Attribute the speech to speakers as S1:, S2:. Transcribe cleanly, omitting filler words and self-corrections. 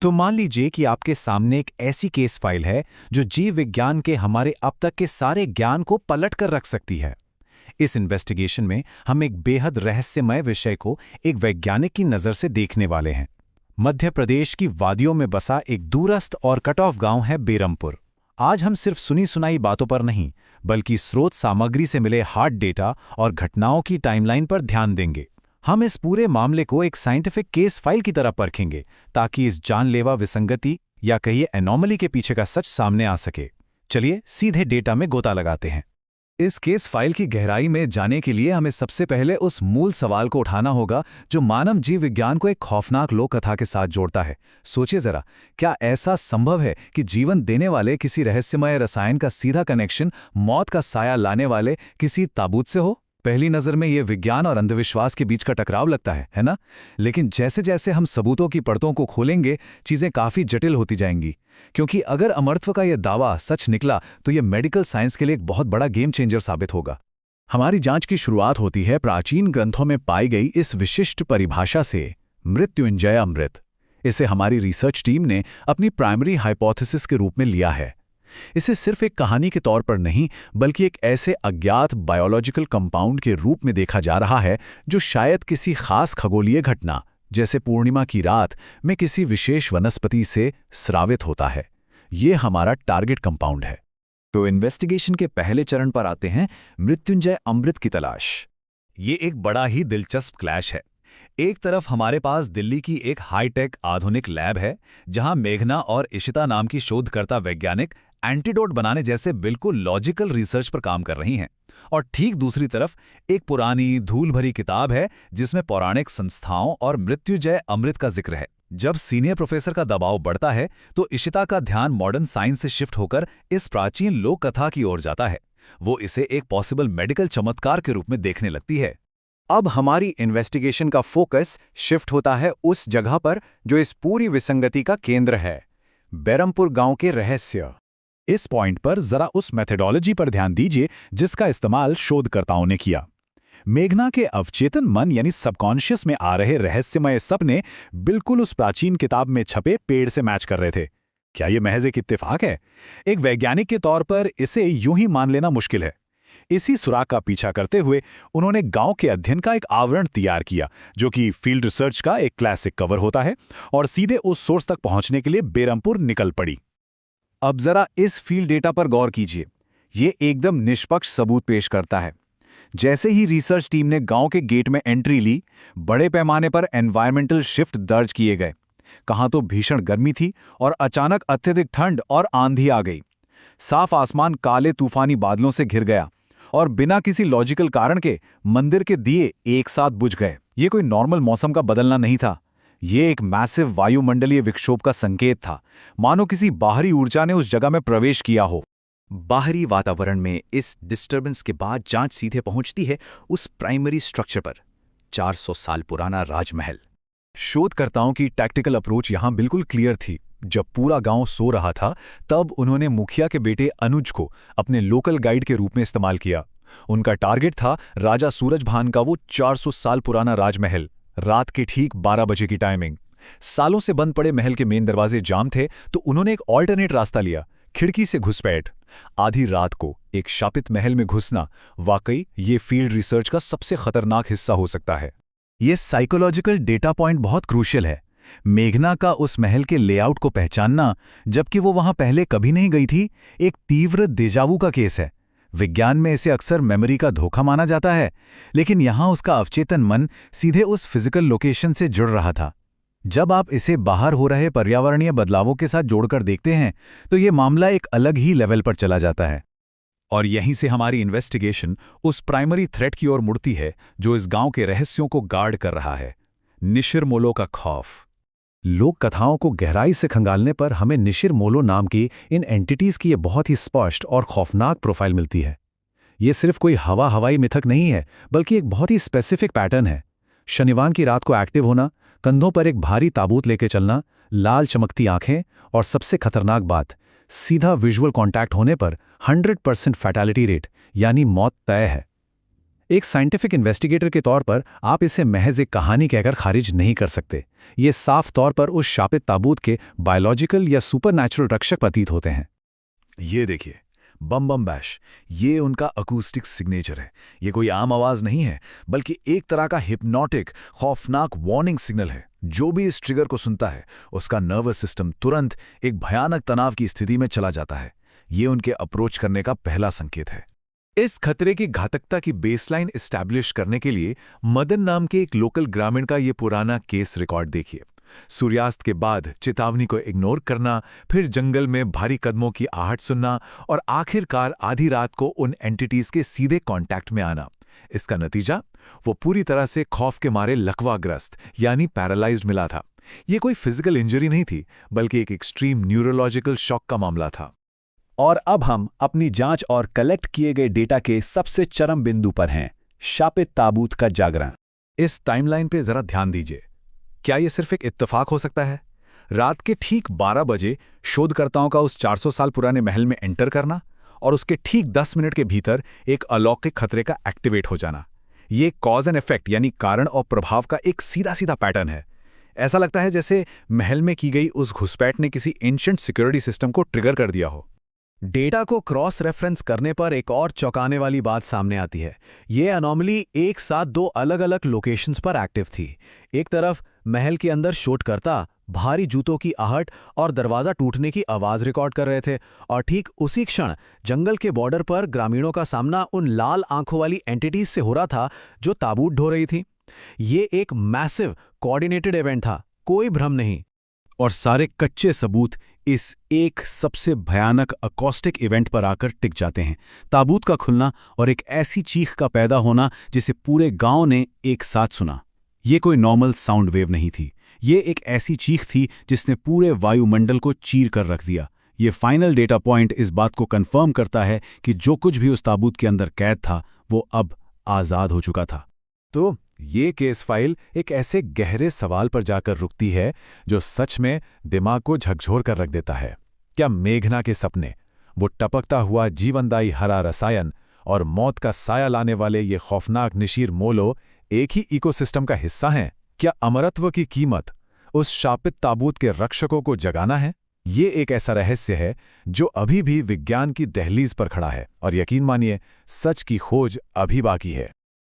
S1: तो मान लीजिए कि आपके सामने एक ऐसी केस फाइल है जो जीव विज्ञान के हमारे अब तक के सारे ज्ञान को पलट कर रख सकती है। इस इन्वेस्टिगेशन में हम एक बेहद रहस्यमय विषय को एक वैज्ञानिक की नज़र से देखने वाले हैं। मध्य प्रदेश की वादियों में बसा एक दूरस्थ और कट ऑफ गांव है बेरमपुर। आज हम सिर्फ सुनी सुनाई बातों पर नहीं, बल्कि स्रोत सामग्री से मिले हार्ड डेटा और घटनाओं की टाइमलाइन पर ध्यान देंगे। हम इस पूरे मामले को एक साइंटिफिक केस फाइल की तरह परखेंगे, ताकि इस जानलेवा विसंगति या कहिए एनॉमली के पीछे का सच सामने आ सके। चलिए सीधे डेटा में गोता लगाते हैं। इस केस फाइल की गहराई में जाने के लिए हमें सबसे पहले उस मूल सवाल को उठाना होगा जो मानव जीव विज्ञान को एक खौफनाक लोक कथा के साथ जोड़ता है। सोचिए जरा, क्या ऐसा संभव है कि जीवन देने वाले किसी रहस्यमय रसायन का सीधा कनेक्शन मौत का साया लाने वाले किसी ताबूत से हो? पहली नज़र में ये विज्ञान और अंधविश्वास के बीच का टकराव लगता है ना? लेकिन जैसे जैसे हम सबूतों की परतों को खोलेंगे, चीज़ें काफ़ी जटिल होती जाएंगी। क्योंकि अगर अमरत्व का यह दावा सच निकला तो यह मेडिकल साइंस के लिए एक बहुत बड़ा गेम चेंजर साबित होगा। हमारी जांच की शुरुआत होती है प्राचीन ग्रंथों में पाई गई इस विशिष्ट परिभाषा से, मृत्युंजय अमृत। इसे हमारी रिसर्च टीम ने अपनी प्राइमरी हाइपोथेसिस के रूप में लिया है। इसे सिर्फ एक कहानी के तौर पर नहीं, बल्कि एक ऐसे अज्ञात बायोलॉजिकल कंपाउंड के रूप में देखा जा रहा है जो शायद किसी खास खगोलीय घटना, जैसे पूर्णिमा की रात में किसी विशेष वनस्पति से स्रावित होता है। ये हमारा टारगेट कंपाउंड है।
S2: तो इन्वेस्टिगेशन के पहले चरण पर आते हैं, मृत्युंजय अमृत की तलाश।
S1: ये एक बड़ा ही दिलचस्प क्लैश है। एक तरफ हमारे पास दिल्ली की एक हाईटेक आधुनिक लैब है, जहां मेघना और इशिता नाम की शोधकर्ता वैज्ञानिक एंटीडोट बनाने जैसे बिल्कुल लॉजिकल रिसर्च पर काम कर रही हैं। और ठीक दूसरी तरफ एक पुरानी धूल भरी किताब है जिसमें पौराणिक संस्थाओं और मृत्युंजय अमृत का जिक्र है। जब सीनियर प्रोफेसर का दबाव बढ़ता है तो इशिता का ध्यान मॉडर्न साइंस से शिफ्ट होकर इस प्राचीन लोक कथा की ओर जाता है। वो इसे एक पॉसिबल मेडिकल चमत्कार के रूप में देखने लगती है।
S3: अब हमारी इन्वेस्टिगेशन का फोकस शिफ्ट होता है उस जगह पर जो इस पूरी विसंगति का केंद्र है, बेरमपुर गांव के रहस्य।
S1: इस पॉइंट पर जरा उस मेथोडोलॉजी पर ध्यान दीजिए जिसका इस्तेमाल शोधकर्ताओं ने किया। मेघना के अवचेतन मन यानी सबकॉन्शियस में आ रहे रहस्यमय सपने बिल्कुल उस प्राचीन किताब में छपे पेड़ से मैच कर रहे थे। क्या यह महज एक इत्तेफाक है? एक वैज्ञानिक के तौर पर इसे यूं ही मान लेना मुश्किल है। इसी सुराग का पीछा करते हुए उन्होंने गांव के अध्ययन का एक आवरण तैयार किया, जो कि फील्ड रिसर्च का एक क्लासिक कवर होता है, और सीधे उस सोर्स तक पहुंचने के लिए बेरमपुर निकल पड़ी।
S3: अब जरा इस फील्ड डेटा पर गौर कीजिए। ये एकदम निष्पक्ष सबूत पेश करता है। जैसे ही रिसर्च टीम ने गांव के गेट में एंट्री ली, बड़े पैमाने पर एनवायरमेंटल शिफ्ट दर्ज किए गए। कहां तो भीषण गर्मी थी और अचानक अत्यधिक ठंड और आंधी आ गई। साफ आसमान काले तूफानी बादलों से घिर गया और बिना किसी लॉजिकल कारण के मंदिर के दिए एक साथ बुझ गए। ये कोई नॉर्मल मौसम का बदलना नहीं था, ये एक मैसिव वायुमंडलीय विक्षोभ का संकेत था, मानो किसी बाहरी ऊर्जा ने उस जगह में प्रवेश किया हो।
S2: बाहरी वातावरण में इस डिस्टर्बेंस के बाद जांच सीधे पहुंचती है उस प्राइमरी स्ट्रक्चर पर, 400 साल पुराना राजमहल।
S1: शोधकर्ताओं की टैक्टिकल अप्रोच यहां बिल्कुल क्लियर थी। जब पूरा गांव सो रहा था, तब उन्होंने मुखिया के बेटे अनुज को अपने लोकल गाइड के रूप में इस्तेमाल किया। उनका टारगेट था राजा सूरजभान का वो 400 साल पुराना राजमहल। रात के ठीक 12 बजे की टाइमिंग। सालों से बंद पड़े महल के मेन दरवाजे जाम थे, तो उन्होंने एक ऑल्टरनेट रास्ता लिया, खिड़की से घुसपैठ। आधी रात को एक शापित महल में घुसना वाकई ये फील्ड रिसर्च का सबसे खतरनाक हिस्सा हो सकता है। ये साइकोलॉजिकल डेटा पॉइंट बहुत क्रूशियल है। मेघना का उस महल के लेआउट को पहचानना, जबकि वो वहां पहले कभी नहीं गई थी, एक तीव्र देजावू का केस है। विज्ञान में इसे अक्सर मेमोरी का धोखा माना जाता है, लेकिन यहां उसका अवचेतन मन सीधे उस फिजिकल लोकेशन से जुड़ रहा था। जब आप इसे बाहर हो रहे पर्यावरणीय बदलावों के साथ जोड़कर देखते हैं, तो ये मामला एक अलग ही लेवल पर चला जाता है। और यहीं से हमारी इन्वेस्टिगेशन उस प्राइमरी थ्रेट की ओर मुड़ती है जो इस गांव के रहस्यों को गार्ड कर रहा है, निशिर-मोलो का खौफ।
S3: लोक कथाओं को गहराई से खंगालने पर हमें निशिर-मोलो नाम की इन एंटिटीज की ये बहुत ही स्पष्ट और खौफनाक प्रोफाइल मिलती है। ये सिर्फ कोई हवाई मिथक नहीं है, बल्कि एक बहुत ही स्पेसिफिक पैटर्न है। शनिवार की रात को एक्टिव होना, कंधों पर एक भारी ताबूत लेके चलना, लाल चमकती आंखें, और सबसे खतरनाक बात, सीधा विजुअल कॉन्टैक्ट होने पर 100% फैटालिटी रेट यानी मौत तय है।
S1: एक साइंटिफिक इन्वेस्टिगेटर के तौर पर आप इसे महज एक कहानी कहकर खारिज नहीं कर सकते। ये साफ तौर पर उस शापित ताबूत के बायोलॉजिकल या सुपरनैचुरल रक्षक प्रतीत होते हैं।
S3: ये देखिए, बम बम बैश, ये उनका अकूस्टिक सिग्नेचर है। ये कोई आम आवाज नहीं है, बल्कि एक तरह का हिप्नोटिक, खौफनाक वार्निंग सिग्नल है। जो भी इस ट्रिगर को सुनता है, उसका नर्वस सिस्टम तुरंत एक भयानक तनाव की स्थिति में चला जाता है। ये उनके अप्रोच करने का पहला संकेत है। इस खतरे की घातकता की बेसलाइन एस्टैब्लिश करने के लिए मदन नाम के एक लोकल ग्रामीण का ये पुराना केस रिकॉर्ड देखिए। सूर्यास्त के बाद चेतावनी को इग्नोर करना, फिर जंगल में भारी कदमों की आहट सुनना और आखिरकार आधी रात को उन एंटिटीज के सीधे कांटेक्ट में आना। इसका नतीजा, वो पूरी तरह से खौफ के मारे लकवाग्रस्त यानी पैरालाइज्ड मिला था। ये कोई फिजिकल इंजरी नहीं थी, बल्कि एक एक्सट्रीम न्यूरोलॉजिकल शॉक का मामला था।
S1: और अब हम अपनी जांच और कलेक्ट किए गए डेटा के सबसे चरम बिंदु पर हैं, शापित ताबूत का जागरण।
S3: इस टाइमलाइन पे जरा ध्यान दीजिए। क्या ये सिर्फ एक इत्तेफाक हो सकता है? रात के ठीक 12 बजे शोधकर्ताओं का उस 400 साल पुराने महल में एंटर करना और उसके ठीक 10 मिनट के भीतर एक अलौकिक खतरे का एक्टिवेट हो जाना। ये कॉज एंड इफेक्ट यानी कारण और प्रभाव का एक सीधा सीधा पैटर्न है। ऐसा लगता है जैसे महल में की गई उस घुसपैठ ने किसी एंशिएंट सिक्योरिटी सिस्टम को ट्रिगर कर दिया हो।
S1: डेटा को क्रॉस रेफरेंस करने पर एक और चौंकाने वाली बात सामने आती है। ये अनोमली एक साथ दो अलग अलग लोकेशंस पर एक्टिव थी। एक तरफ महल के अंदर शोधकर्ता भारी जूतों की आहट और दरवाजा टूटने की आवाज रिकॉर्ड कर रहे थे, और ठीक उसी क्षण जंगल के बॉर्डर पर ग्रामीणों का सामना उन लाल आंखों वाली एंटिटीज से हो रहा था जो ताबूत ढो रही थी। ये एक मैसिव कोऑर्डिनेटेड इवेंट था, कोई भ्रम नहीं।
S3: और सारे कच्चे सबूत इस एक सबसे भयानक अकॉस्टिक इवेंट पर आकर टिक जाते हैं। ताबूत का खुलना और एक ऐसी चीख का पैदा होना जिसे पूरे गांव ने एक साथ सुना। ये कोई नॉर्मल साउंड वेव नहीं थी। ये एक ऐसी चीख थी जिसने पूरे वायुमंडल को चीर कर रख दिया। ये फाइनल डेटा पॉइंट इस बात को कंफर्म करता है कि जो कुछ भी उस ताबूत के अंदर कैद था, वो अब आज़ाद हो चुका था। तो ये केस फाइल एक ऐसे गहरे सवाल पर जाकर रुकती है जो सच में दिमाग को झकझोर कर रख देता है। क्या मेघना के सपने, वो टपकता हुआ जीवनदायी हरा रसायन और मौत का साया लाने वाले ये खौफनाक निशीर मोलो एक ही इकोसिस्टम का हिस्सा हैं? क्या अमरत्व की कीमत उस शापित ताबूत के रक्षकों को जगाना है? ये एक ऐसा रहस्य है जो अभी भी विज्ञान की दहलीज पर खड़ा है, और यकीन मानिए, सच की खोज अभी बाकी है।